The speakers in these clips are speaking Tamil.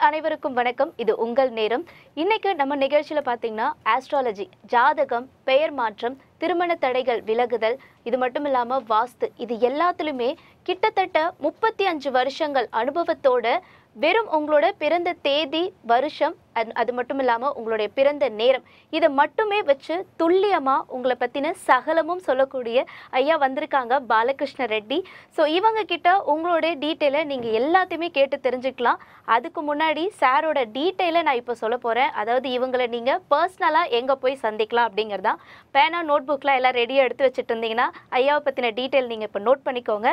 அனைவருக்கும் வணக்கம். இது உங்கள் நேரம். இன்னைக்கு நம்ம நிகழ்ச்சியில பாத்தீங்கன்னா ஆஸ்ட்ராலஜி, ஜாதகம், பெயர் மாற்றம், திருமண தடைகள் விலகுதல், இது மட்டும் இல்லாம வாஸ்து, இது எல்லாத்துலயுமே கிட்டத்தட்ட 35 வருஷங்கள் அனுபவத்தோட வெறும் உங்களோட பிறந்த தேதி, வருஷம், அது மட்டும் இல்லாம உங்களுடைய பிறந்த நேரம், இதை மட்டுமே வச்சு துல்லியமா உங்களை பத்தின சகலமும் சொல்லக்கூடிய ஐயா வந்திருக்காங்க, பாலகிருஷ்ண ரெட்டி. ஸோ இவங்க கிட்ட உங்களுடைய டீட்டெயிலை நீங்க எல்லாத்தையுமே கேட்டு தெரிஞ்சுக்கலாம். அதுக்கு முன்னாடி சாரோட டீட்டெயிலை நான் இப்போ சொல்ல போறேன். அதாவது இவங்களை நீங்க பர்சனலா எங்க போய் சந்திக்கலாம் அப்படிங்கிறதா. பேனா நோட் புக்லாம் எல்லாம் ரெடியா எடுத்து வச்சுட்டு இருந்தீங்கன்னா ஐயாவை பத்தின டீட்டெயில் நீங்க இப்போ நோட் பண்ணிக்கோங்க.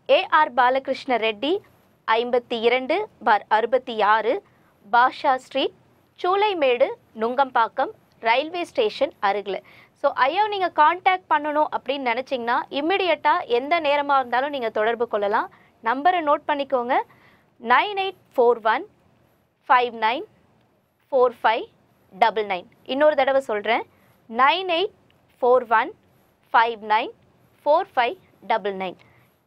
AR Balakrishna Reddy, 52/66 Basha street, Choolaimedu, Nungambakkam, railway station அருகில். ஸோ ஐயா நீங்கள் காண்டாக்ட் பண்ணணும் அப்படின்னு நினச்சிங்கன்னா இம்மிடியட்டாக எந்த நேரமாக இருந்தாலும் நீங்கள் தொடர்பு கொள்ளலாம். நம்பரை நோட் பண்ணிக்கோங்க. 9841594599. இன்னொரு தடவை சொல்கிறேன், 9841594599.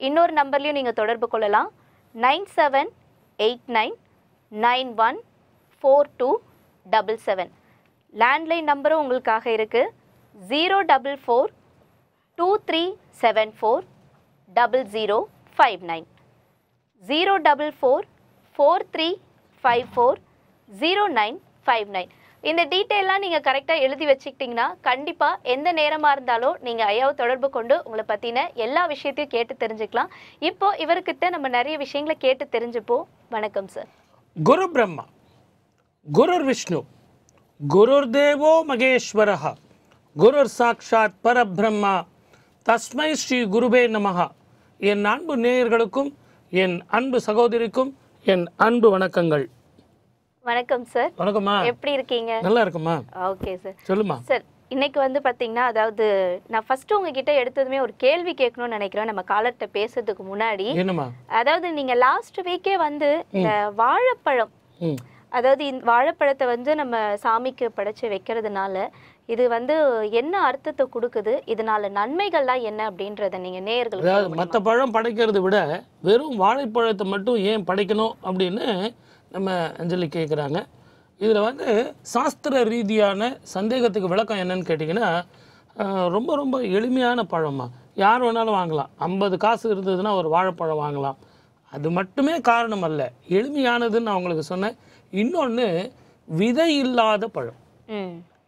இன்னொரு நம்பர்லையும் நீங்கள் தொடர்பு கொள்ளலாம், 9789914277. லேண்ட்லைன் நம்பரும் உங்களுக்காக இருக்குது, 04423740059, 04443540959. இந்த டீட்டெயிலாம் நீங்கள் கரெக்டாக எழுதி வச்சுக்கிட்டிங்கன்னா கண்டிப்பாக எந்த நேரமாக இருந்தாலும் நீங்கள் ஐயாவை தொடர்பு கொண்டு உங்களை பற்றின எல்லா விஷயத்தையும் கேட்டு தெரிஞ்சுக்கலாம். இப்போ இவர்கிட்ட நம்ம நிறைய விஷயங்களை கேட்டு தெரிஞ்சுப்போம். வணக்கம் சார். குரு பிரம்மா, குருர் விஷ்ணு, குருர் தேவோ மகேஸ்வரஹ, குருர் சாக்ஷாத் பரபிரம்மா, தஸ்மை ஸ்ரீ குருவே நமஹா. என் அன்பு நேயர்களுக்கும் என் அன்பு சகோதரிக்கும் என் அன்பு வணக்கங்கள். வணக்கம் சார். வணக்கம்மா. எப்படி இருக்கீங்க? நல்லா இருக்குமா? Okay sir. சொல்லுமா சார். இன்னைக்கு வந்து பார்த்தீங்கன்னா, அதாவது நான் ஃபர்ஸ்ட் உங்ககிட்ட எடுத்ததுமே ஒரு கேள்வி கேட்கணும்னு நினைக்கிறேன் நம்ம காலர்கிட்ட பேசுறதுக்கு முன்னாடி. என்னம்மா? அதாவது நீங்கள் லாஸ்ட் வீக்கே வந்து இந்த வாழைப்பழம், அதாவது இந்த வாழைப்பழத்தை வந்து நம்ம சாமிக்கு படைச்சு வைக்கிறதுனால இது வந்து என்ன அர்த்தத்தை கொடுக்குது, இதனால நன்மைகள்லாம் என்ன அப்படின்றத நீங்க நேயர்களுக்கு. அதாவது மற்ற பழம் படைக்கிறத விட வெறும் வாழைப்பழத்தை மட்டும் ஏன் படைக்கணும் அப்படின்னு நம்ம அஞ்சலி கேட்குறாங்க. இதில் வந்து சாஸ்திர ரீதியான சந்தேகத்துக்கு விளக்கம் என்னன்னு கேட்டிங்கன்னா, ரொம்ப ரொம்ப எளிமையான பழமா, யார் வேணாலும் வாங்கலாம். 50 காசு இருந்ததுன்னா ஒரு வாழைப்பழம் வாங்கலாம். அது மட்டுமே காரணம் அல்ல, எளிமையானதுன்னு நான் உங்களுக்கு சொன்னேன். இன்னொன்று, விதை இல்லாத பழம்.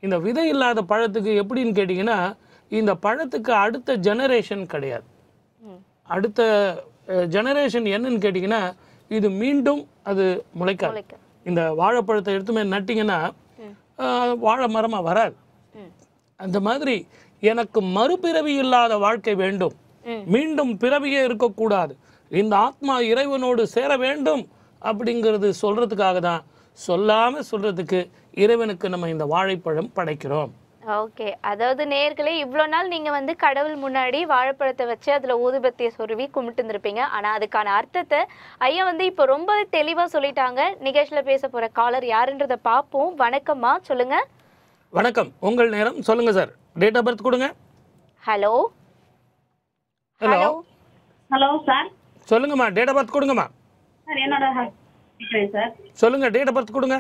இந்த விதை இல்லாத பழத்துக்கு எப்படின்னு கேட்டிங்கன்னா, இந்த பழத்துக்கு அடுத்த ஜெனரேஷன் கிடையாது. அடுத்த ஜெனரேஷன் என்னன்னு கேட்டிங்கன்னா, இது மீண்டும் அது முளைக்காது. இந்த வாழைப்பழத்தை எடுத்துமே நட்டிங்கன்னா வாழை மரமாக வராது. அந்த மாதிரி எனக்கு மறுபிறவி இல்லாத வாழ்க்கை வேண்டும், மீண்டும் பிறவியே இருக்கக்கூடாது, இந்த ஆத்மா இறைவனோடு சேர வேண்டும் அப்படிங்கிறது சொல்கிறதுக்காக தான், சொல்லாமல் சொல்கிறதுக்கு இறைவனுக்கு நம்ம இந்த வாழைப்பழம் படைக்கிறோம். ஓகே. அதாவது நேயர்களே, இவ்வளோ நாள் நீங்கள் வந்து கடவுள் முன்னாடி வாழைப்பழத்தை வச்சு அதில் ஊதுபத்தியை சொருவி கும்பிட்டு இருந்திருப்பீங்க. ஆனால் அதுக்கான அர்த்தத்தை ஐயா வந்து இப்போ ரொம்ப தெளிவாக சொல்லிட்டாங்க. நிகழ்ச்சியில் பேச போகிற காலர் யாருன்றதை பார்ப்போம். வணக்கம்மா, சொல்லுங்க. வணக்கம், உங்கள் நேரம். சொல்லுங்க சார், டேட் ஆஃப் பர்த் கொடுங்க. Hello hello hello sir. சொல்லுங்கம்மா, டேட் ஆஃப் பர்த் கொடுங்கம்மா. சார் என்னோட சார். சொல்லுங்க, டேட் ஆஃப் பர்த் கொடுங்க.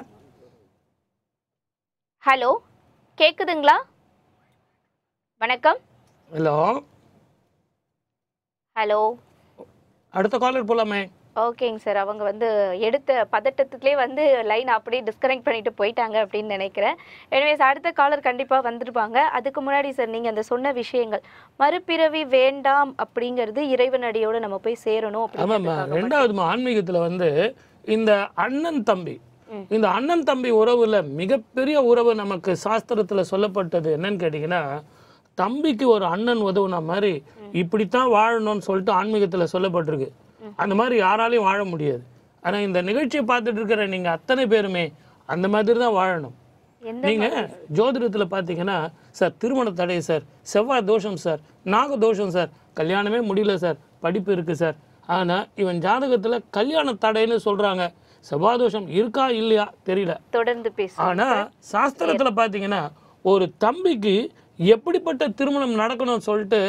ஹலோ, கேக்குதுங்களா? வணக்கம். Hello hello. அடுத்த காலர் போலாமே. ஓகேங்க சார். அவங்க வந்து எடுத்த பதட்டத்துலேயே வந்து லைன் அப்படியே டிஸ்கனெக்ட் பண்ணிட்டு போயிட்டாங்க அப்படின்னு நினைக்கிறேன். எனிவேஸ், அடுத்த காலர் கண்டிப்பாக வந்துருப்பாங்க. அதுக்கு முன்னாடி சார், நீங்கள் அந்த சொன்ன விஷயங்கள், மறுபிறவி வேண்டாம் அப்படிங்கிறது இறைவனடியோடு நம்ம போய் சேரணும் ஆமாம்மா. ரெண்டாவது ஆன்மீகத்தில் வந்து இந்த அண்ணன் தம்பி, இந்த அண்ணன் தம்பி உறவுல மிகப்பெரிய உறவு நமக்கு சாஸ்திரத்தில் சொல்லப்பட்டது என்னன்னு கேட்டிங்கன்னா, தம்பிக்கு ஒரு அண்ணன் உதவுன மாதிரி இப்படித்தான் வாழணும்னு சொல்லிட்டு ஆன்மீகத்தில் சொல்லப்பட்டிருக்கு. அந்த மாதிரி யாராலையும் வாழ முடியாது. ஆனால் இந்த நிகழ்ச்சியை பார்த்துட்டு இருக்கிற நீங்கள் அத்தனை பேருமே அந்த மாதிரி தான் வாழணும். நீங்கள் ஜோதிடத்தில் பார்த்தீங்கன்னா, சார் திருமண தடை சார், செவ்வாய் தோஷம் சார், நாக தோஷம் சார், கல்யாணமே முடியல சார், படிப்பு இருக்குது சார். ஆனால் இவன் ஜாதகத்தில் கல்யாண தடைன்னு சொல்கிறாங்க. செவ்வாய் தோஷம் இருக்கா இல்லையா தெரியல, தொடர்ந்து பேச. ஆனால் சாஸ்திரத்தில் பார்த்தீங்கன்னா ஒரு தம்பிக்கு எப்படிப்பட்ட திருமணம் நடக்கணும்னு சொல்லிட்டு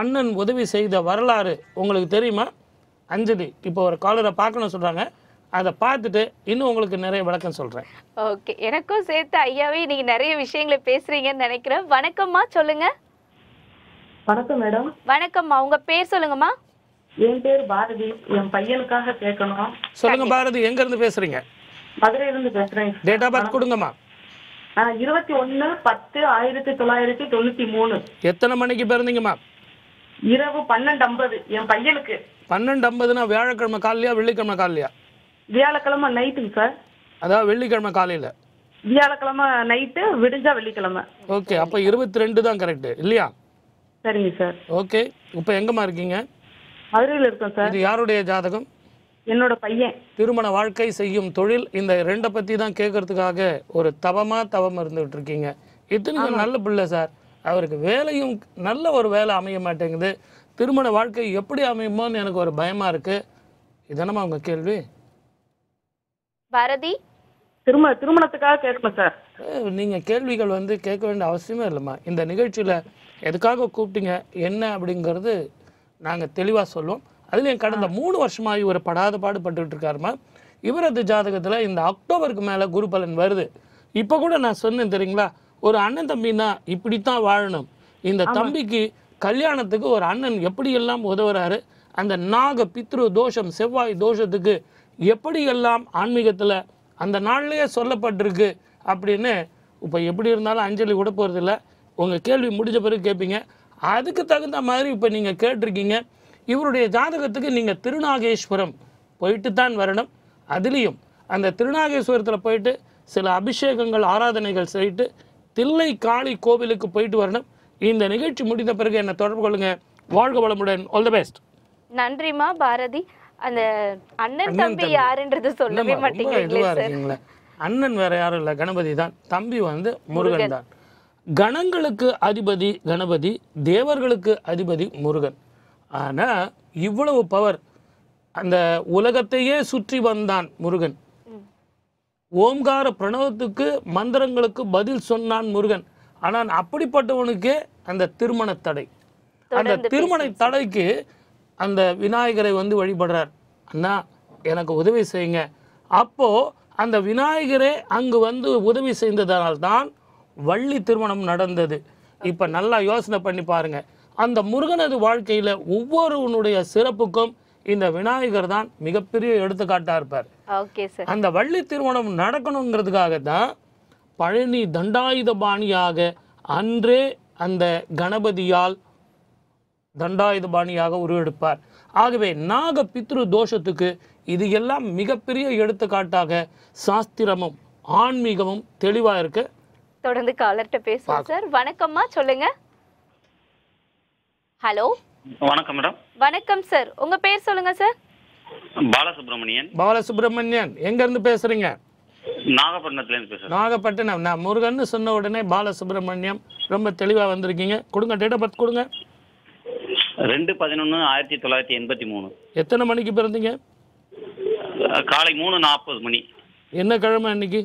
அண்ணன் உதவி செய்த வரலாறு உங்களுக்கு தெரியுமா? அஞ்சலி இப்போ ஒரு காலரை பார்க்கணும் சொல்கிறாங்க. அதை பார்த்துட்டு இன்னும் உங்களுக்கு நிறைய விளக்கம் சொல்கிறேன். ஓகே, எனக்கும் சேர்த்து ஐயாவே நீங்க நிறைய விஷயங்களை பேசுறீங்கன்னு நினைக்கிறேன். வணக்கம்மா, சொல்லுங்க. வணக்கம் மேடம். வணக்கம்மா, உங்க பேர் சொல்லுங்கம்மா. என் பேர் பாரதி. என் பையனுக்காக கேட்கணும். சொல்லுங்க பாரதி, எங்கேருந்து பேசுகிறீங்க? மதுரையிலிருந்து பேசுறேன். டேட் ஆஃப் பர்த் கொடுங்கம்மா. 21/10/1993. எத்தனை மணிக்கு பிறந்தீங்கம்மா? இரவு 12:50 என் பையனுக்கு. 12:50னா வியாழக்கிழமை காலையா வெள்ளிக்கிழமை காலையா? வியாழக்கிழமை நைட்டுங்க சார். அதாவது வெள்ளிக்கிழமை காலையில். வியாழக்கிழமை நைட்டு, விடிஞ்சா வெள்ளிக்கிழமை. ஓகே, அப்போ 22 தான் கரெக்டு இல்லையா? சரிங்க சார். ஓகே, இப்போ எங்கம்மா இருக்கீங்க? மதுரையில் இருக்கோம் சார். இது யாருடைய ஜாதகம்? என்னோட பையன். திருமண வாழ்க்கை, செய்யும் தொழில், இந்த ரெண்டை பற்றி தான் கேட்கறதுக்காக ஒரு தவம் இருந்துகிட்டு இருக்கீங்க. இத்தனைக்கும் நல்ல பிள்ளை சார். அவருக்கு வேலையும் நல்ல ஒரு வேலை அமைய மாட்டேங்குது. திருமண வாழ்க்கை எப்படி அமையுமோன்னு எனக்கு ஒரு பயமாக இருக்குது. இதனமா உங்கள் கேள்வி? பாரதி, திருமணத்துக்காக கேட்கணும் சார். நீங்கள் கேள்விகள் வந்து கேட்க வேண்டிய அவசியமே இல்லைம்மா. இந்த நிகழ்ச்சியில் எதுக்காக கூப்பிட்டீங்க என்ன அப்படிங்கிறது நாங்கள் தெளிவாக சொல்லுவோம். அதுலேயும் கடந்த 3 வருஷமாக இவர் படாத பாடுபட்டுக்கிட்டு இருக்காருமா. இவரது ஜாதகத்தில் இந்த அக்டோபருக்கு மேலே குரு பலன் வருது. இப்போ கூட நான் சொன்னேன் தெரியுங்களா, ஒரு அண்ணன் தம்பின்னா இப்படித்தான் வாழணும். இந்த தம்பிக்கு கல்யாணத்துக்கு ஒரு அண்ணன் எப்படியெல்லாம் உதவுறாரு, அந்த நாக பித்ரு தோஷம், செவ்வாய் தோஷத்துக்கு எப்படியெல்லாம் ஆன்மீகத்தில் அந்த நாள்லேயே சொல்லப்பட்டிருக்கு அப்படின்னு. இப்போ எப்படி இருந்தாலும் அஞ்சலி கூட போகிறதில்ல. உங்கள் கேள்வி முடிஞ்ச பிறகு கேட்பீங்க. அதுக்கு தகுந்த மாதிரி இப்போ நீங்கள் கேட்டிருக்கீங்க. இவருடைய ஜாதகத்துக்கு நீங்கள் திருநாகேஸ்வரம் போயிட்டு தான் வரணும். அதுலேயும் அந்த திருநாகேஸ்வரத்தில் போயிட்டு சில அபிஷேகங்கள், ஆராதனைகள் செய்யிட்டு தில்லை காளி கோவிலுக்கு போயிட்டு வரணும். இந்த நிகழ்ச்சி முடிந்த பிறகு என்னை தொடர்பு கொள்ளுங்க. வாழ்க வளமுடன். All the best. நன்றிமா பாரதி. அந்த அண்ணன் தம்பி யாருன்றது சொல்லவே மாட்டீங்களா? அண்ணன் வேற யாரும் இல்லை, கணபதி தான். தம்பி வந்து முருகன் தான். கணங்களுக்கு அதிபதி கணபதி, தேவர்களுக்கு அதிபதி முருகன். ஆனால் இவ்வளவு பவர், அந்த உலகத்தையே சுற்றி வந்தான் முருகன். ஓம்கார பிரணவத்துக்கு மந்திரங்களுக்கு பதில் சொன்னான் முருகன். ஆனால் அப்படிப்பட்டவனுக்கே அந்த திருமண தடை. அந்த திருமண தடைக்கு அந்த விநாயகரை வந்து வழிபடுறார். அண்ணா எனக்கு உதவி செய்யுங்க. அப்போது அந்த விநாயகரே அங்கு வந்து உதவி செய்ததால்தான் வள்ளி திருமணம் நடந்தது. இப்போ நல்லா யோசனை பண்ணி பாருங்கள். அந்த முருகனது வாழ்க்கையில் ஒவ்வொருவனுடைய சிறப்புக்கும் இந்த விநாயகர் தான் மிகப்பெரிய எடுத்துக்காட்டாக இருப்பார். அந்த வள்ளி திருமணம் நடக்கணுங்கிறதுக்காக தான் பழனி தண்டாயுதபாணியாக அன்றே அந்த கணபதியால் தண்டாயுதபாணியாக உருவெடுப்பார். ஆகவே நாக பித்ரு தோஷத்துக்கு இது எல்லாம் மிகப்பெரிய எடுத்துக்காட்டாக சாஸ்திரமும் ஆன்மீகமும் தெளிவாக இருக்கு. தொடர்ந்து காலர்கிட்ட பேசுவோம் சார். வணக்கம்மா, சொல்லுங்க. ஹலோ, வணக்கம் மேடம். வணக்கம் சார், உங்க பேர் சொல்லுங்க சார். பாலசுப்ரமணியன். பாலசுப்ரமணியன், எங்க இருந்து பேசுறீங்க? நாகப்பட்டினத்துல இருந்து பேசுறேன். நாகப்பட்டினம். நான் முருகன் சொன்ன உடனே பாலசுப்ரமணியம் ரொம்ப தெளிவா வந்திருக்கீங்க. கொடுங்க, டேட் ஆஃப் பர்த் கொடுங்க. 2/11/1983. எத்தனை மணிக்கு பிறந்தீங்க? காலை 3:40 மணி. என்ன கிழமை அன்னைக்கு?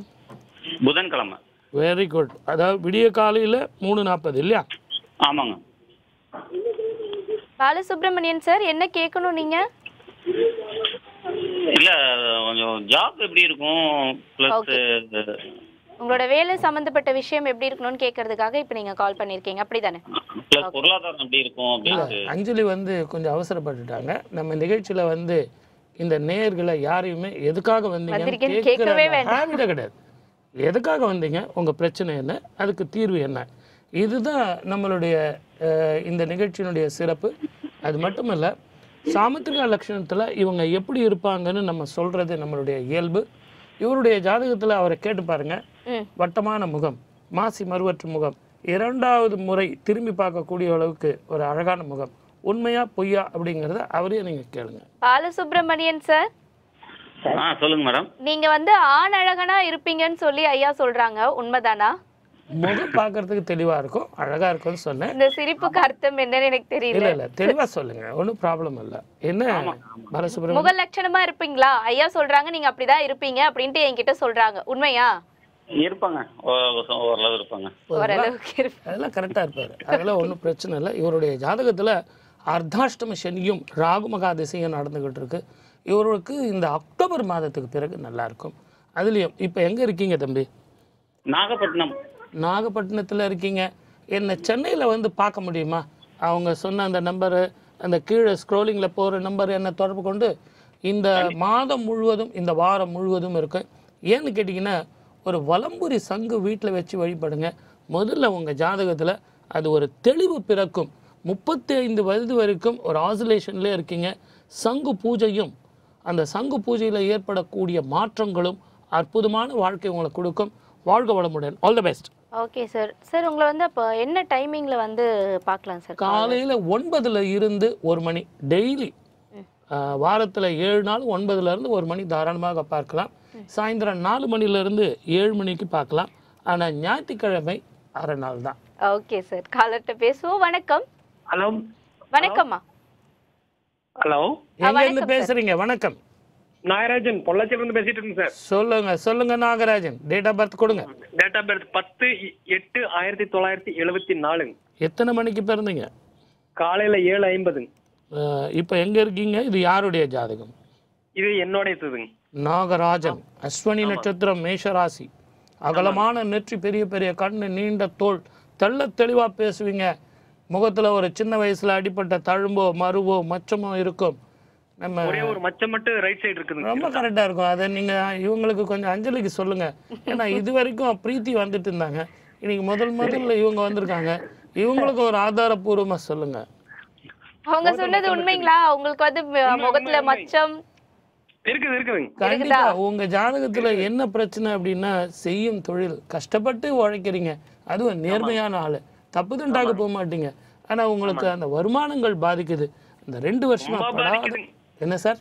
புதன்கிழமை. Very good. அதாவது விடிய காலையில் 3:40 இல்லையா? ஆமாங்க. பாலசுப்ரமணியன் சார், என்ன கேட்கணும் நீங்க? இல்ல, கொஞ்சம் ஜாப் எப்படி இருக்கும், பிளஸ் உங்களோட வேலை சம்பந்தப்பட்ட விஷயம் எப்படி இருக்கணும்னு கேட்கறதுக்காக இப்போ நீங்க கால் பண்ணிருக்கீங்க, அப்படிதானே? பிளஸ் பொருளாதாரம் எப்படி இருக்கும் அப்படின்னு. அஞ்சலி வந்து கொஞ்சம் அவசரப்பட்டுட்டாங்க. நம்ம நிகழ்ச்சியில வந்து இந்த நேயர்களை யாரையுமே எதுக்காக வந்தீங்கன்னு கேட்கவே கிடையாது. எதுக்காக வந்தீங்க, உங்க பிரச்சனை என்ன, அதுக்கு தீர்வு என்ன, இதுதான் நம்மளுடைய இந்த நிகழ்ச்சியினுடைய சிறப்பு. அது மட்டும் இல்லை, சாமுத்திரிகா லட்சணத்தில் இவங்க எப்படி இருப்பாங்கன்னு நம்ம சொல்கிறது நம்மளுடைய இயல்பு. இவருடைய ஜாதகத்தில் அவரை கேட்டு பாருங்க. வட்டமான முகம், மாசி மறுவற்று முகம், 2வது முறை திரும்பி பார்க்கக்கூடிய அளவுக்கு ஒரு அழகான முகம். உண்மையா பொய்யா அப்படிங்கிறத அவரே நீங்கள் கேளுங்க. பாலசுப்ரமணியன் சார், சொல்லுங்க மேடம். நீங்க வந்து ஆண் அழகனா இருப்பீங்கன்னு சொல்லி ஐயா சொல்றாங்க, உண்மைதானா? முகம் பார்க்கறதுக்கு தெளிவா இருக்கும், அழகா இருக்கும்னு சொன்னேன். இந்த சிரிப்புக்கு அர்த்தம் என்னன்னு எனக்கு தெரியல. இல்ல தெளிவா சொல்லுங்க, ஒன்றும் ப்ராப்ளம் இல்லை. என்ன பாலசுப்ரமணியன், முக லட்சணமா இருப்பீங்களா? ஐயா சொல்றாங்க நீங்க அப்படிதான் இருப்பீங்க அப்படின்ட்டு என்கிட்ட சொல்றாங்க, உண்மையா? இருப்பாங்க, ஓரளவு இருப்பாங்க. அதெல்லாம் கரெக்டாக இருப்பார், அதெல்லாம் ஒன்றும் பிரச்சனை இல்லை. இவருடைய ஜாதகத்தில் அர்த்தாஷ்டம சனியும் ராகு மகா திசையும் நடந்துகிட்டு இருக்கு. இவருக்கு இந்த அக்டோபர் மாதத்துக்கு பிறகு நல்லாயிருக்கும். அதுலேயும் இப்போ எங்கே இருக்கீங்க தம்பி? நாகப்பட்டினம். நாகப்பட்டினத்தில் இருக்கீங்க. என்ன சென்னையில் வந்து பார்க்க முடியுமா? அவங்க சொன்ன அந்த நம்பரு, அந்த கீழே ஸ்க்ரோலிங்கில் போகிற நம்பர் என்ன தொடர்பு கொண்டு இந்த மாதம் முழுவதும் இந்த வாரம் முழுவதும் இருக்கு. ஏன்னு கேட்டிங்கன்னா ஒரு வலம்புரி சங்கு வீட்டில் வச்சு வழிபடுங்க. முதல்ல உங்கள் ஜாதகத்தில் அது ஒரு தெளிவு பிறக்கும். 35 வயது வரைக்கும் ஒரு ஆசிலேஷன்லேயே இருக்கீங்க. சங்கு பூஜையும் அந்த சங்கு பூஜையில் ஏற்படக்கூடிய மாற்றங்களும் அற்புதமான வாழ்க்கை உங்களுக்கு கொடுக்கும். வாழ்க வளமுடன். All the best. Okay sir. Sir உங்களை வந்து அப்போ என்ன டைமிங்கில் வந்து பார்க்கலாம் சார்? காலையில் 9 இருந்து 1 மணி டெய்லி, வாரத்தில் 7 நாள் 9லேருந்து 1 மணி தாராளமாக பார்க்கலாம். சாயந்தரம் 4 மணிலேருந்து 7 மணிக்கு பார்க்கலாம். ஆனால் ஞாயிற்றுக்கிழமை அரை நாள் தான். ஓகே சார், காலர்கிட்ட பேசுவோம். வணக்கம். ஹலோ. வணக்கம்மா. ஹலோ. எங்கேருந்து பேசுறீங்க? வணக்கம். நாகராஜன் பொள்ளாச்சியிலிருந்து பேசிட்டு இருக்கேன் சார். சொல்லுங்க நாகராஜன். டேட் ஆஃப் பர்த் கொடுங்க. Date of birth 10/8/1974. எத்தனை மணிக்கு பிறந்தீங்க? காலையில 7:50. இப்போ எங்க இருக்கீங்க? இது யாருடைய ஜாதகம்? இது என்னோட நாகராஜன். அஸ்வினி நட்சத்திரம், மேஷராசி. அகலமான நெற்றி, பெரிய பெரிய கண்ணு, நீண்ட தோல், தெள்ள தெளிவா பேசுவீங்க. முகத்துல ஒரு சின்ன வயசுல அடிப்பட்ட தழும்போ மருவோ மச்சமோ இருக்கும். நம்ம ஒரே ஒரு மச்சம் மட்டும் ரைட் சைடு இருக்குது. ரொம்ப கரெக்டா இருக்கும். அதை நீங்க இவங்களுக்கு கொஞ்சம் அஞ்சலிக்கு சொல்லுங்க. ஏன்னா இது வரைக்கும் பிரீத்தி வந்துட்டு இருந்தாங்க. இன்னைக்கு முதல்ல இவங்க வந்திருக்காங்க. இவங்களுக்கு ஒரு ஆதாரபூர்வமா சொல்லுங்க. அவங்க சொன்னது உண்மைங்களா? உங்களுக்கு வந்து முகத்துல மச்சம் இருக்குதுங்க. கண்டிப்பா உங்க ஜாதகத்துல என்ன பிரச்சனை அப்படின்னா, செய்யும் தொழில் கஷ்டப்பட்டு உழைக்கிறீங்க. அதுவும் நேர்மையான ஆளு, தப்பு தண்டாக போக மாட்டீங்க. ஆனா உங்களுக்கு அந்த வருமானங்கள் பாதிக்குது. இந்த 2 வருஷமா என்ன சார்?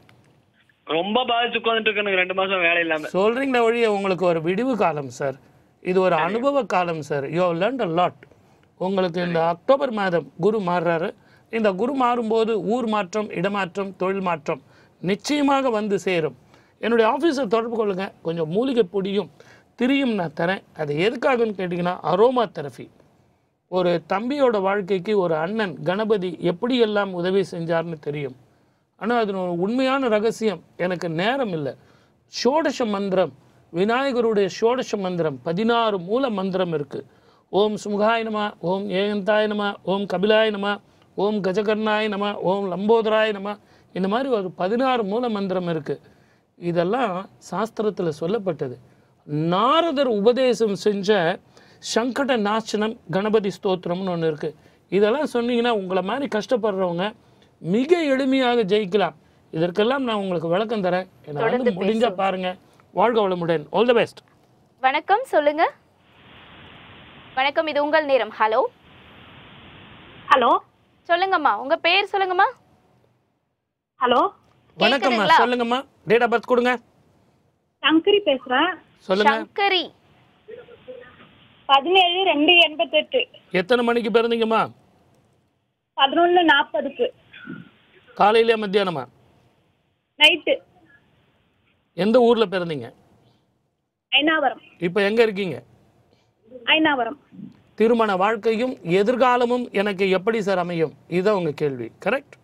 ரொம்ப பாதிச்சு உட்கார்ந்துட்டு இருக்கேன் 2 மாசம் வேலை இல்லாம. சொல்றீங்களா ஒழிய உங்களுக்கு ஒரு விடிவு காலம் சார். இது ஒரு அனுபவ காலம் sir. You have learned a lot. உங்களுக்கு இந்த அக்டோபர் மாதம் குரு மாறுறாரு. இந்த குரு மாறும்போது ஊர் மாற்றம், இடமாற்றம், தொழில் மாற்றம் நிச்சயமாக வந்து சேரும். என்னுடைய ஆஃபீஸை தொடர்பு கொள்ளுங்க. கொஞ்சம் மூலிகை பொடியும் திரியும் நான் தரேன். அது எதுக்காகன்னு கேட்டிங்கன்னா, அரோமா தெரபி. ஒரு தம்பியோட வாழ்க்கைக்கு ஒரு அண்ணன் கணபதி எப்படியெல்லாம் உதவி செஞ்சார்னு தெரியும். ஆனால் அது ஒரு உண்மையான ரகசியம். எனக்கு நேரம் இல்லை. ஷோடச மந்திரம், விநாயகருடைய ஷோடச மந்திரம் 16 மூல மந்திரம் இருக்குது. ஓம் சுமுகாய நம, ஓம் ஏகந்தாய நம, ஓம் கபிலாய நம, ஓம் கஜகர்ணாய நம, ஓம் லம்போதராய நம. இந்த மாதிரி ஒரு 16 மூல மந்திரம் இருக்குது. இதெல்லாம் சாஸ்திரத்தில் சொல்லப்பட்டது. நாரதர் உபதேசம் செஞ்ச சங்கட நாசனம் கணபதி ஸ்தோத்திரம்னு ஒன்று இருக்குது. இதெல்லாம் சொன்னீங்கன்னா உங்களை மாதிரி கஷ்டப்படுறவங்க மிக எளிமையாக ஜெயிக்கலாம். இதற்கெல்லாம் நான் உங்களுக்கு விளக்கம் தரேன். என்ன வந்து முடிஞ்சா பாருங்க. வாழ்க வளமுடன். All the best. வணக்கம், சொல்லுங்க. வணக்கம், இது உங்கள் நேரம். ஹலோ ஹலோ சொல்லுங்கம்மா, உங்க பேர் சொல்லுங்கம்மா. ஹலோ வணக்கம்மா, சொல்லுங்கம்மா. டேட் ஆஃப் பர்த் கொடுங்க. சங்கரி பேசுறேன். சொல்லுங்க. சங்கரி. 17/2/88. எத்தனை மணிக்கு பிறந்தீங்கம்மா? 11:40. காலையில மத்தியானமா? நைட்டு. எந்த ஊர்ல பிறந்தீங்க? ஐனாவரம். இப்போ எங்க இருக்கீங்க? ஐனாவரம். திருமண வாழ்க்கையும் எதிர்காலமும் எனக்கு எப்படி சார் அமையும்? இதுதான் உங்க கேள்வி. கரெக்ட்?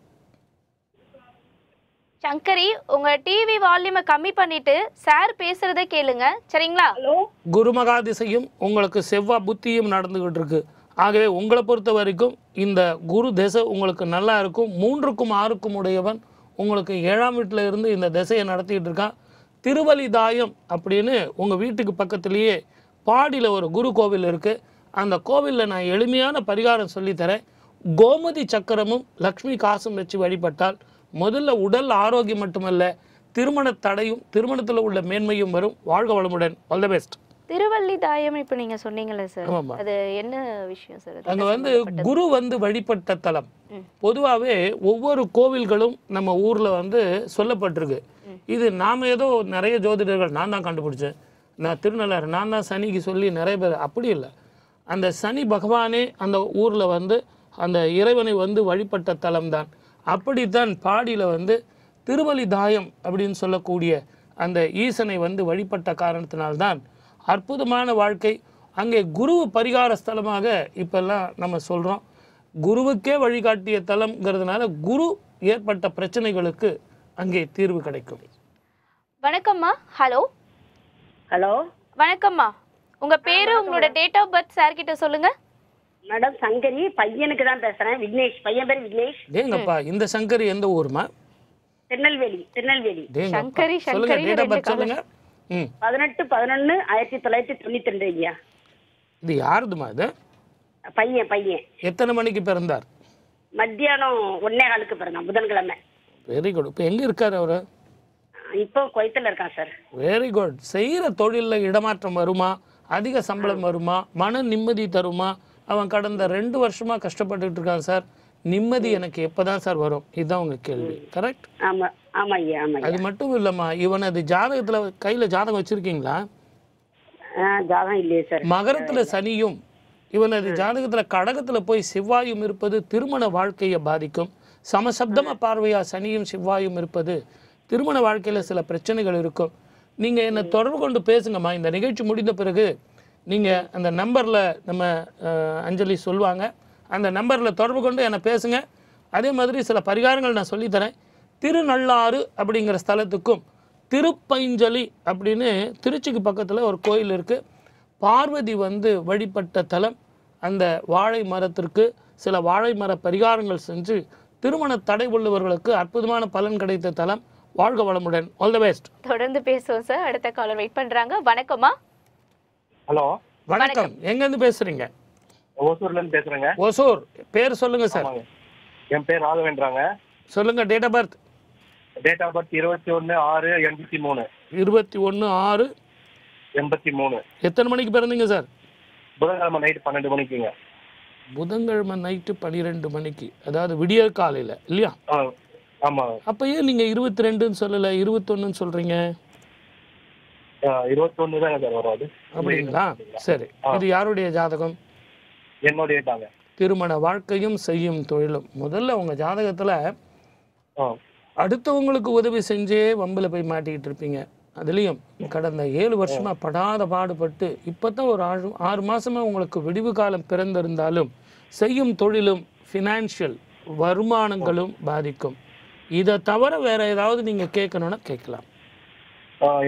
சங்கரி, உங்க டிவி வால்யூமை கம்மி பண்ணிட்டு சார் பேசுறதை கேளுங்க, சரிங்களா? ஹலோ. குரு மகாதிசையும் உங்களுக்கு செவ்வாய் புத்தியும் நடந்துகிட்டு இருக்கு. ஆகவே உங்களை பொறுத்த வரைக்கும் இந்த குரு திசை உங்களுக்கு நல்லா இருக்கும். 3க்கும் 6க்கும் உடையவன் உங்களுக்கு 7ஆம் வீட்டில் இருந்து இந்த திசையை நடத்திட்டு இருக்கான். திருவலிதாயம் அப்படின்னு உங்கள் வீட்டுக்கு பக்கத்துலேயே பாடியில் ஒரு குரு கோவில் இருக்குது. அந்த கோவிலில் நான் எளிமையான பரிகாரம் சொல்லித்தரேன். கோமதி சக்கரமும் லக்ஷ்மி காசும் வச்சு வழிபட்டால் முதல்ல உடல் ஆரோக்கியம் மட்டுமல்ல, திருமண தடையும் திருமணத்தில் உள்ள மேன்மையும் வரும். வாழ்க வளமுடன். All the best. திருவல்லிதாயம் இப்போ நீங்க சொன்னீங்கல்ல சார், அது என்ன விஷயம் சார்? அங்கே வந்து குரு வந்து வழிபட்ட தலம். பொதுவாகவே ஒவ்வொரு கோவில்களும் நம்ம ஊரில் வந்து சொல்லப்பட்டிருக்கு. இது நாம் ஏதோ நிறைய ஜோதிடர்கள் நான் தான் கண்டுபிடிச்சேன், நான் திருநள்ளாறு நான் தான் சனிக்கு சொல்லி நிறைய பேர், அப்படி இல்லை. அந்த சனி பகவானே அந்த ஊரில் வந்து அந்த இறைவனை வந்து வழிபட்ட தலம் தான். அப்படித்தான் பாடியில் வந்து திருவலிதாயம் அப்படின்னு சொல்லக்கூடிய அந்த ஈசனை வந்து வழிபட்ட காரணத்தினால்தான் அற்புதமான வாழ்க்கை. அங்கே குரு பரிகார ஸ்தலமாக இப்பெல்லாம் நம்ம சொல்கிறோம். குருவுக்கே வழிகாட்டிய தலம்ங்கிறதுனால குரு ஏற்பட்ட பிரச்சனைகளுக்கு அங்கே தீர்வு கிடைக்கும். வணக்கம்மா. ஹலோ ஹலோ வணக்கம்மா. உங்க பேரு உங்களோட டேட் ஆஃப் பர்த் சார் கிட்ட சொல்லுங்க. மேடம் சங்கரி, பையனுக்கு தான் பேசுறேன். விக்னேஷ், பையன் பேர் விக்னேஷ். டேங்கப்பா, இந்த சங்கரி எந்த ஊருமா? திருநெல்வேலி. டேங்கப்பா, சங்கரி, சொல்லுங்க சங்கரின்னு டேட் ஆஃப் ரெண்டு பர்த் சொல்லுங்க. 18/11/1992 ஐயா. இது யாருதுமா இது? பையன் எத்தனை மணிக்கு பிறந்தார்? மத்தியானம் 1:15க்கு பிறந்தான், புதன்கிழமை. Very good. இப்போ எங்கே இருக்கார் அவர்? இப்போ குவைத்தில் இருக்கான் சார். Very good. செய்கிற தொழிலில் இடமாற்றம் வருமா? அதிக சம்பளம் வருமா? மன நிம்மதி தருமா? அவன் கடந்த 2 வருஷமாக கஷ்டப்பட்டுட்டு இருக்கான் சார். நிம்மதி எனக்கு எப்போ தான் சார் வரும்? இதுதான் உங்கள் கேள்வி. கரெக்ட்? ஆமாம் ஐயா. அது மட்டும் இல்லைம்மா, இவனது ஜாதகத்தில் கையில் ஜாதகம் வச்சுருக்கீங்களா? ஜாதகம் இல்லையே சார். மகரத்தில் சனியும் இவனது ஜாதகத்தில் கடகத்தில் போய் செவ்வாயும் இருப்பது திருமண வாழ்க்கையை பாதிக்கும். சமசப்தம பார்வையாக சனியும் செவ்வாயும் இருப்பது திருமண வாழ்க்கையில் சில பிரச்சனைகள் இருக்கும். நீங்கள் என்னை தொடர்பு கொண்டு பேசுங்கம்மா. இந்த நிகழ்ச்சி முடிந்த பிறகு நீங்கள் அந்த நம்பரில் நம்ம அஞ்சலி சொல்லுவாங்க, அந்த நம்பரில் தொடர்பு கொண்டு என்னை பேசுங்க. அதே மாதிரி சில பரிகாரங்கள் நான் சொல்லித்தரேன். திருநள்ளாறு அப்படிங்கிற ஸ்தலத்துக்கும் திருப்பைஞ்சலி அப்படின்னு திருச்சிக்கு பக்கத்தில் ஒரு கோயில் இருக்குது. பார்வதி வழிபட்ட தலம். அந்த வாழை மரத்திற்கு சில வாழை மர பரிகாரங்கள் செஞ்சு திருமண தடை உள்ளவர்களுக்கு அற்புதமான பலன் கிடைத்த தலம். வாழ்க வளமுடன். All the best. தொடர்ந்து பேசுவோம் சார். அடுத்த காலர் வெயிட் பண்றாங்க. வணக்கம்மா. ஹலோ வணக்கம். எங்கேருந்து பேசுறீங்க? ஓசூர்லேருந்து பேசுகிறேங்க. ஒசூர். பேர் சொல்லுங்க சார். என் பேர் ராகவேன்றாங்க. சொல்லுங்க. Date of birth? Date of birth 21/6/83. 21/6/83. எத்தனை மணிக்கு பிறந்தீங்க சார்? புதன்கிழமை நைட்டு 12 மணிக்குங்க. புதன்கிழமை நைட்டு 12 மணிக்கு, அதாவது விடியற் காலையில் இல்லையா? ஆமாம். அப்போ ஏன் நீங்கள் 22ன்னு சொல்லலை, 21ன்னு சொல்கிறீங்க? 21 தாங்க சார் வரும். அது அப்படிங்களா? சரி. இது யாருடைய ஜாதகம்? என்னுடைய தாங்க. திருமண வாழ்க்கையும் செய்யும் தொழிலும். முதல்ல உங்கள் ஜாதகத்தில் அடுத்தவங்களுக்கு உதவி செஞ்சே வம்பில் போய் மாட்டிக்கிட்டு இருப்பீங்க. அதுலேயும் கடந்த 7 வருஷமாக படாத பாடுபட்டு இப்போ தான் ஒரு 6 மாதமாக உங்களுக்கு விடிவு காலம் பிறந்திருந்தாலும் செய்யும் தொழிலும் ஃபினான்ஷியல் வருமானங்களும் பாதிக்கும். இதை தவிர வேற ஏதாவது நீங்கள் கேட்கணுன்னா கேட்கலாம்.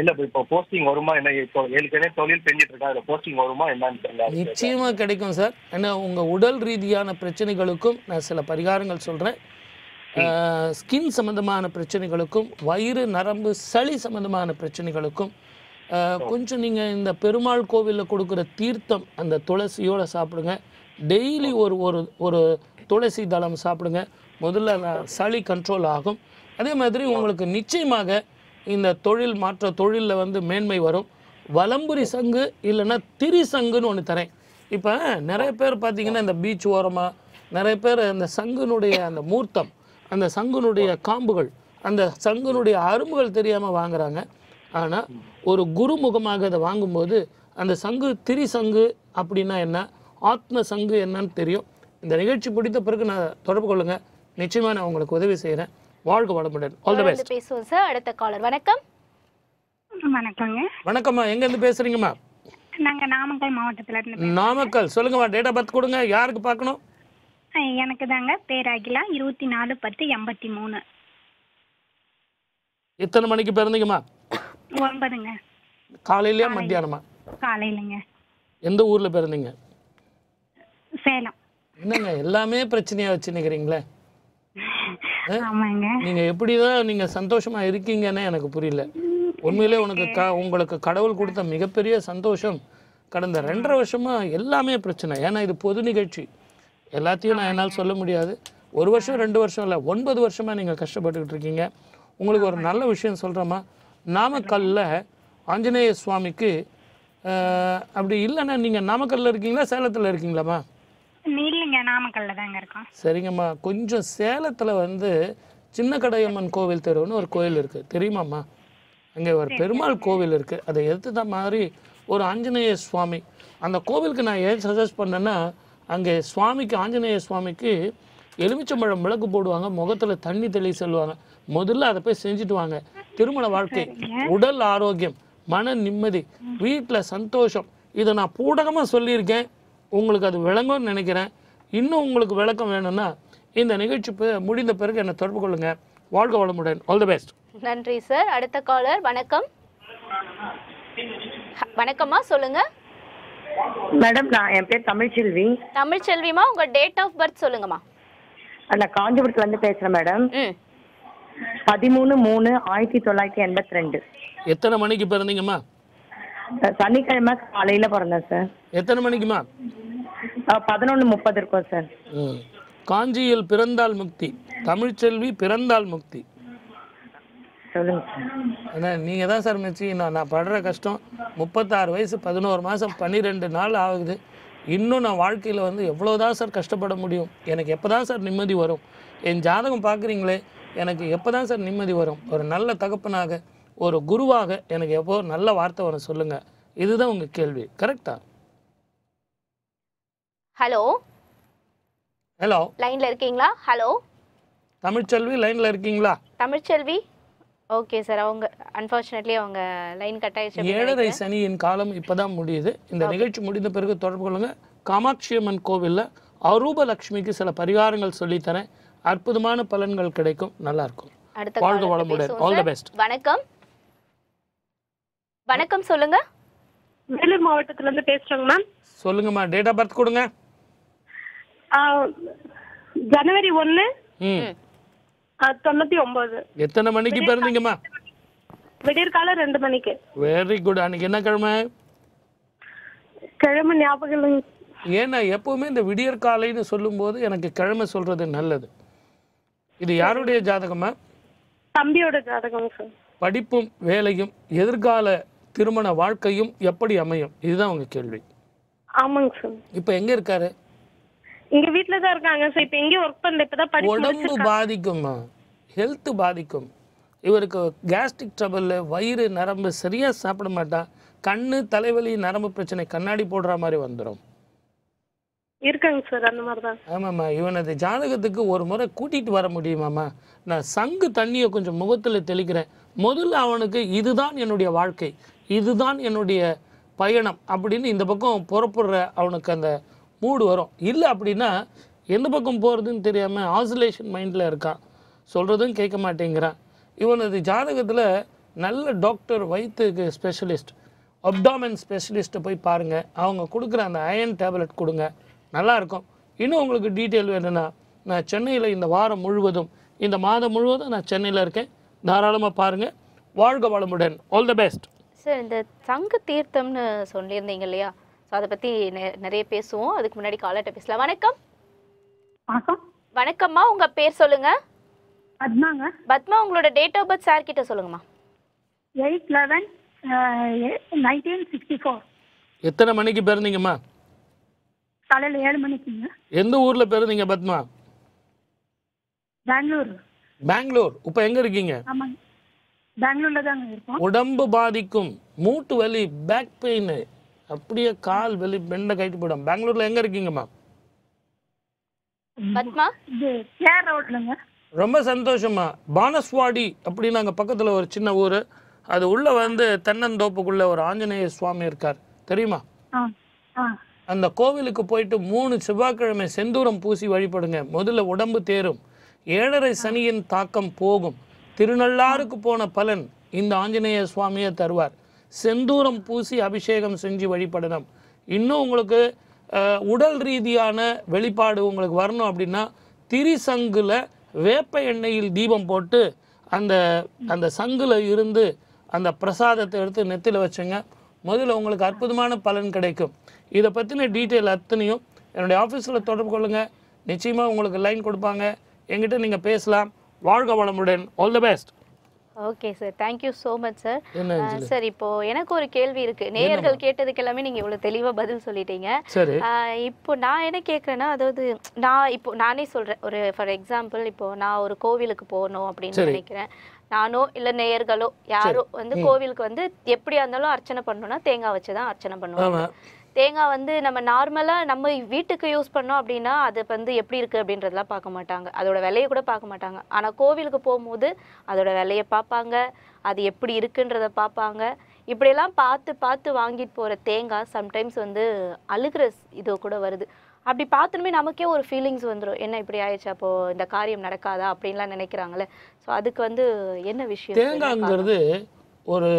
இல்லை இப்போ போஸ்டிங் வருமா என்ன? இப்போ ஏற்கனவே தொழில் செஞ்சுட்டு இருக்கா, அதில் போஸ்டிங் வருமா என்னன்னு தெரியல. நிச்சயமாக கிடைக்கும் சார். ஏன்னா உங்கள் உடல் ரீதியான பிரச்சனைகளுக்கும் நான் சில பரிகாரங்கள் சொல்கிறேன். ஸ்கின் சம்மந்தமான பிரச்சனைகளுக்கும் வயிறு நரம்பு சளி சம்மந்தமான பிரச்சனைகளுக்கும் கொஞ்சம் நீங்கள் இந்த பெருமாள் கோவிலில் கொடுக்குற தீர்த்தம் அந்த துளசியோடு சாப்பிடுங்க. டெய்லி ஒரு துளசி தளம் சாப்பிடுங்க. முதல்ல சளி கண்ட்ரோல் ஆகும். அதே மாதிரி உங்களுக்கு நிச்சயமாக இந்த தொழில் மாற்ற தொழிலில் மேன்மை வரும். வலம்புரி சங்கு இல்லைன்னா திரிசங்குன்னு ஒன்று தரேன். இப்போ நிறைய பேர் பார்த்தீங்கன்னா இந்த பீச் ஓரமாக நிறைய பேர் அந்த சங்குனுடைய அந்த மூர்த்தம், அந்த சங்குனுடைய காம்புகள், அந்த சங்குனுடைய அரும்புகள் தெரியாமல் வாங்குறாங்க. ஆனால் ஒரு குருமுகமாக அதை வாங்கும்போது அந்த சங்கு திரிசங்கு அப்படின்னா என்ன, ஆத்ம சங்கு என்னன்னு தெரியும். இந்த நிகழ்ச்சி பிடித்த பிறகு நான் தொடர்பு கொள்ளுங்க. நிச்சயமாக நான் உங்களுக்கு உதவி செய்கிறேன். வாழ்க வளமுடன். All the best. பேசுவோம் சார். அடுத்த காலர். வணக்கம். வணக்கங்க. வணக்கம்மா. எங்கேருந்து பேசுகிறீங்கம்மா? நாங்கள் நாமக்கல் மாவட்டத்தில் இருந்து. நாமக்கல். சொல்லுங்கம்மா. டேட் ஆஃப் பர்த் கொடுங்க. யாருக்கு பார்க்கணும்? எனக்கு தாங்க. பேர் அகிலா. 24/10/83. எத்தனை மணிக்கு பிறந்தீங்கம்மா? 9ங்க. காலையிலையா மத்தியானமா? காலையிலங்க. எந்த ஊரில் பிறந்தீங்க? சேலம். என்னங்க எல்லாமே பிரச்சனையாக வச்சுன்னுக்கிறீங்களே? ஆமாங்க. நீங்கள் எப்படி தான் நீங்கள் சந்தோஷமாக இருக்கீங்கன்னு எனக்கு புரியல. உண்மையிலே உங்களுக்கு கடவுள் கொடுத்த மிகப்பெரிய சந்தோஷம் கடந்த 2.5 வருஷமாக எல்லாமே பிரச்சனை. ஏன்னா இது பொது நிகழ்ச்சி, எல்லாத்தையும் நான் என்னால் சொல்ல முடியாது. 1 வருஷம் 2 வருஷம் இல்லை, 9 வருஷமாக நீங்கள் கஷ்டப்பட்டுக்கிட்டு இருக்கீங்க. உங்களுக்கு ஒரு நல்ல விஷயம் சொல்கிறேம்மா. நாமக்கல்லில் ஆஞ்சநேய சுவாமிக்கு அப்படி இல்லைன்னா நீங்கள் நாமக்கல்லில் இருக்கீங்களா சேலத்தில் இருக்கீங்களாம்மா? இல்லைங்க, நாமக்கல்ல தாங்க இருக்கோம். சரிங்கம்மா. கொஞ்சம் சேலத்தில் சின்ன கடையம்மன் கோவில் தெருவுன்னு ஒரு கோயில் இருக்குது, தெரியுமாம்மா? அங்கே ஒரு பெருமாள் கோவில் இருக்குது. அதை எடுத்து மாதிரி ஒரு ஆஞ்சநேய சுவாமி. அந்த கோவிலுக்கு நான் ஏன் சஜஸ்ட் பண்ணேன்னா, அங்கே சுவாமிக்கு ஆஞ்சநேய சுவாமிக்கு எலுமிச்சம்பழம் விளக்கு போடுவாங்க, முகத்தில் தண்ணி தெளி செல்வாங்க. முதல்ல அதை போய் செஞ்சுட்டு வாங்க. திருமண வாழ்க்கை, உடல் ஆரோக்கியம், மன நிம்மதி, வீட்டில் சந்தோஷம். இதை நான் பூடகமாக சொல்லியிருக்கேன். உங்களுக்கு அது விளங்கும்னு நினைக்கிறேன். இன்னும் உங்களுக்கு விளக்கம் வேணும்னா இந்த நிகழ்ச்சி முடிந்த பிறகு என்னை தொடர்பு கொள்ளுங்கள். வாழ்க வளமுடன். All the best. நன்றி சார். அடுத்த காலர். வணக்கம். வணக்கம்மா, சொல்லுங்க. மேடம், என் பேர் தமிழ்ச்செல்வி. தமிழ்ச்செல்விமா, உங்க டேட் ஆஃப் பர்த் சொல்லுங்கம்மா. நான் காஞ்சிபுரத்துல இருந்து பேசுறேன் மேடம். 13/3/1982. எத்தனை மணிக்கு பிறந்தீங்கம்மா? சனிக்கிழமை காலையில பிறந்தேன் சார். எத்தனை மணிக்குமா? 11:30 இருக்கும் சார். காஞ்சியில் பிறந்தால் முக்தி, தமிழ்ச்செல்வி பிறந்தால் முக்தி. சொல்லுங்க சார். ஏன்னா நீங்கள் தான் சார் மெச்சி. நான் படுற கஷ்டம் 36 வயசு 11 மாதம் 12 நாள் ஆகுது. இன்னும் நான் வாழ்க்கையில் வந்து எவ்வளோதான் சார் கஷ்டப்பட முடியும்? எனக்கு எப்போ தான் சார் நிம்மதி வரும்? என் ஜாதகம் பார்க்குறீங்களே, எனக்கு எப்போ தான் சார் நிம்மதி வரும்? ஒரு நல்ல தகப்பனாக, ஒரு குருவாக எனக்கு எப்போ நல்ல வார்த்தை வரும் சொல்லுங்கள். இதுதான் உங்கள் கேள்வி, கரெக்டா? ஹலோ ஹலோ, லைன்ல இருக்கீங்களா? ஹலோ தமிழ்ச்செல்வி லைனில் இருக்கீங்களா? Tamilselvi, okay sir. அவங்க அன்ஃபார்ச்சுனேட்லி அவங்க லைன் கட் ஆயிடுச்சு. 7:30 சனியின் காலம் இப்போதான் முடியுது. இந்த நிகழ்ச்சி முடிந்த பிறகு தொடர்பு கொள்ளுங்க. காமாட்சி அம்மன் கோவிலில் அரூப லட்சுமிக்கு சில பரிகாரங்கள் சொல்லித்தரேன். அற்புதமான பலன்கள் கிடைக்கும், நல்லா இருக்கும். வாழ்க வளமுடன். All the best. வணக்கம். வணக்கம், சொல்லுங்க. வேலூர் மாவட்டத்துல இருந்து பேசுறோங்க மேம். சொல்லுங்கம்மா, டேட் ஆஃப் பர்த் கொடுங்க. ஜனவரி 1 ம் 99. எத்தனை மணிக்கு பிறந்தீங்கம்மா? விடியற்கால 2 மணிக்கு. Very good. அன்னைக்கு என்ன கிழமை? கிழமை ஞாபகம் இல்லைங்க. ஏன்னா எப்பவுமே இந்த விடியற் காலைன்னு சொல்லும்போது எனக்கு கிழமை சொல்றது நல்லது. இது யாருடைய ஜாதகமா? தம்பியோட ஜாதகம் சார். படிப்பும் வேலையும் எதிர்கால திருமண வாழ்க்கையும் எப்படி அமையும், இதுதான் உங்க கேள்வி. ஆமாங்க சார். இப்போ எங்க இருக்காரு? இங்க வீட்ல தான் இருக்காங்க சார். இப்போ எங்கேயும் ஒர்க் பண்ணல, இப்பதான் படிப்பு உடம்பு முடிச்சிருக்காங்க. பாதிக்குமா? ஹெல்த் பாதிக்கும். இவருக்கு கேஸ்ட்ரிக் ட்ரபிள், வயிறு நரம்பு சரியா சாப்பிட மாட்டான். கண்ணு தலைவலி நரம்பு பிரச்சனை, கண்ணாடி போடுற மாதிரி வந்துடும். இருக்காங்க சார், அந்த மாதிரி தான். ஆமாம்மா, இவனது ஜாதகத்துக்கு ஒரு முறை கூட்டிகிட்டு வர முடியுமாம்மா? நான் சங்கு தண்ணியை கொஞ்சம் முகத்தில் தெளிக்கிறேன். முதல்ல அவனுக்கு இதுதான் என்னுடைய வாழ்க்கை, இதுதான் என்னுடைய பயணம் அப்படின்னு இந்த பக்கம் புறப்படுற அவனுக்கு அந்த மூடு வரும். இல்லை அப்படின்னா எந்த பக்கம் போகிறதுன்னு தெரியாமல் ஆசிலேஷன் மைண்டில் இருக்கான், சொல்கிறதும் கேட்க மாட்டேங்கிறான். இவனது ஜாதகத்தில் நல்ல டாக்டர், வயிற்றுக்கு ஸ்பெஷலிஸ்ட், அப்டாமன் ஸ்பெஷலிஸ்ட்டை போய் பாருங்கள். அவங்க கொடுக்குற அந்த அயன் டேப்லெட் கொடுங்க, நல்லாயிருக்கும். இன்னும் உங்களுக்கு டீட்டெயில் வேணும்னா நான் சென்னையில் இந்த வாரம் முழுவதும், இந்த மாதம் முழுவதும் நான் சென்னையில் இருக்கேன். தாராளமாக பாருங்கள். வாழ்க வளமுடன். All the best. சார், இந்த சங்கு தீர்த்தம்னு சொல்லியிருந்தீங்க இல்லையா? ஸோ அதை பற்றி நிறைய பேசுவோம். அதுக்கு முன்னாடி காலர்கிட்ட பேசலாம். வணக்கம். வணக்கம். வணக்கம்மா, உங்கள் பேர் சொல்லுங்க. பத்மாங்க. பத்மா, உங்களோட டேட் ஆஃப் பர்த் சார் கிட்ட சொல்லுங்கம்மா. 8/11/1964. எத்தனை மணிக்கு பிறந்தீங்கம்மா? காலையில் 7 மணிக்குங்க. எந்த ஊரில் பிறந்தீங்க பத்மா? பெங்களூர். பெங்களூர். இப்போ எங்கே இருக்கீங்க? ஆமாங்க, பெங்களூர்ல தாங்க இருக்கோம். உடம்பு பாதிக்கும், மூட்டு வலி, பேக் பெயின், அப்படியே கால் வலி, பெண்டை கைட்டு போயிடும். பெங்களூரில் எங்கே இருக்கீங்கம்மா? பத்மா, இது கேர் ரோட்லங்க. ரொம்ப சந்தோஷமா. பானஸ்வாடி அப்படின்னு அங்கே பக்கத்தில் ஒரு சின்ன ஊர், அது உள்ளே வந்து தென்னந்தோப்புக்குள்ளே ஒரு ஆஞ்சநேய சுவாமி இருக்கார், தெரியுமா? அந்த கோவிலுக்கு போயிட்டு 3 செவ்வாய்க்கிழமை செந்தூரம் பூசி வழிபடுங்க. முதல்ல உடம்பு தேரும், 7:30 சனியின் தாக்கம் போகும். திருநள்ளாருக்கு போன பலன் இந்த ஆஞ்சநேய சுவாமியை தருவார். செந்தூரம் பூசி அபிஷேகம் செஞ்சு வழிபடணும். இன்னும் உங்களுக்கு உடல் ரீதியான வெளிப்பாடு உங்களுக்கு வரணும் அப்படின்னா திரிசங்குல வேப்ப எண்ணெயில் தீபம் போட்டு அந்த அந்த சங்குல இருந்து அந்த பிரசாதத்தை எடுத்து நெத்தியில் வச்சுங்க. முதல்ல உங்களுக்கு அற்புதமான பலன் கிடைக்கும். இதை பற்றின டீட்டெயில் அத்தனையும் என்னுடைய ஆஃபீஸில் தொடர்பு கொள்ளுங்கள். நிச்சயமாக உங்களுக்கு லைன் கொடுப்பாங்க, எங்கிட்ட நீங்கள் பேசலாம். வாழ்க வளமுடன். All the best. Okay sir, thank you so much sir. Sir, இப்போ எனக்கு ஒரு கேள்வி இருக்கு. நேயர்கள் கேட்டதுக்கு எல்லாமே நீங்க இவ்வளவு தெளிவா பதில் சொல்லிட்டீங்க. சரி, இப்போ நான் என்ன கேட்குறேன்னா, அதாவது நானே சொல்றேன். ஒரு ஃபார் எக்ஸாம்பிள், இப்போ நான் ஒரு கோவிலுக்கு போகணும் அப்படின்னு நினைக்கிறேன். நானோ இல்ல நேயர்களோ யாரோ வந்து கோவிலுக்கு வந்து எப்படியா இருந்தாலும் அர்ச்சனை பண்ணணும்னா தேங்காய் வச்சுதான் அர்ச்சனை பண்ணுவாங்க. தேங்காய் வந்து நம்ம நார்மலாக நம்ம வீட்டுக்கு யூஸ் பண்ணோம் அப்படின்னா அது வந்து எப்படி இருக்குது அப்படின்றதெல்லாம் பார்க்க மாட்டாங்க, அதோட விலையை கூட பார்க்க மாட்டாங்க. ஆனால் கோவிலுக்கு போகும்போது அதோட விலையை பார்ப்பாங்க, அது எப்படி இருக்குன்றத பார்ப்பாங்க. இப்படியெல்லாம் பார்த்து பார்த்து வாங்கிட்டு போகிற தேங்காய் சம்டைம்ஸ் வந்து அழுகிற இது கூட வருது. அப்படி பார்த்தனுமே நமக்கே ஒரு ஃபீலிங்ஸ் வந்துடும், என்ன இப்படி ஆயிடுச்சு, அப்போ இந்த காரியம் நடக்காதா அப்படின்லாம் நினைக்கிறாங்களே. ஸோ அதுக்கு வந்து என்ன விஷயம்? தேங்காய்ங்கிறது ஒரு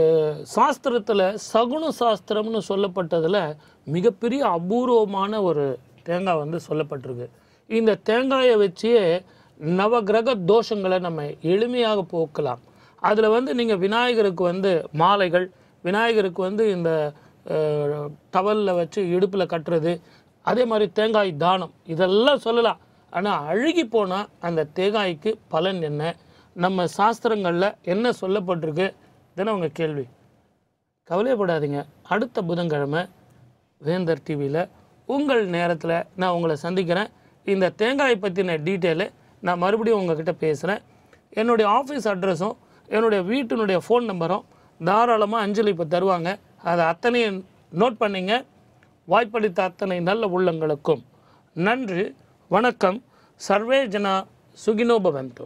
சாஸ்திரத்தில் சகுன சாஸ்திரம்னு சொல்லப்பட்டதில் மிகப்பெரிய அபூர்வமான ஒரு தேங்காய் வந்து சொல்லப்பட்டிருக்கு. இந்த தேங்காயை வச்சே நவகிரக தோஷங்களை நம்ம எளிமையாக போக்கலாம். அதில் வந்து நீங்கள் விநாயகருக்கு வந்து மாலைகள், விநாயகருக்கு வந்து இந்த டவலில் வச்சு இடுப்பில் கட்டுறது, அதே மாதிரி தேங்காய் தானம், இதெல்லாம் சொல்லலாம். ஆனால் அழுகி போனால் அந்த தேங்காய்க்கு பலன் என்ன, நம்ம சாஸ்திரங்களில் என்ன சொல்லப்பட்டிருக்கு, இதுன்னு உங்கள் கேள்வி. கவலைப்படாதீங்க, அடுத்த புதன்கிழமை வேந்தர் டிவியில் உங்கள் நேரத்தில் நான் உங்களை சந்திக்கிறேன். இந்த தேங்காயை பற்றின டீட்டெயிலு நான் மறுபடியும் உங்ககிட்ட பேசுகிறேன். என்னுடைய ஆஃபீஸ் அட்ரஸும் என்னுடைய வீட்டினுடைய ஃபோன் நம்பரும் தாராளமாக அஞ்சலி இப்போ தருவாங்க. அதை அத்தனையும் நோட் பண்ணிங்க. வாய்ப்பளித்த அத்தனை நல்ல உள்ளங்களுக்கும் நன்றி, வணக்கம். சர்வே ஜனா சுகினோ பவந்து.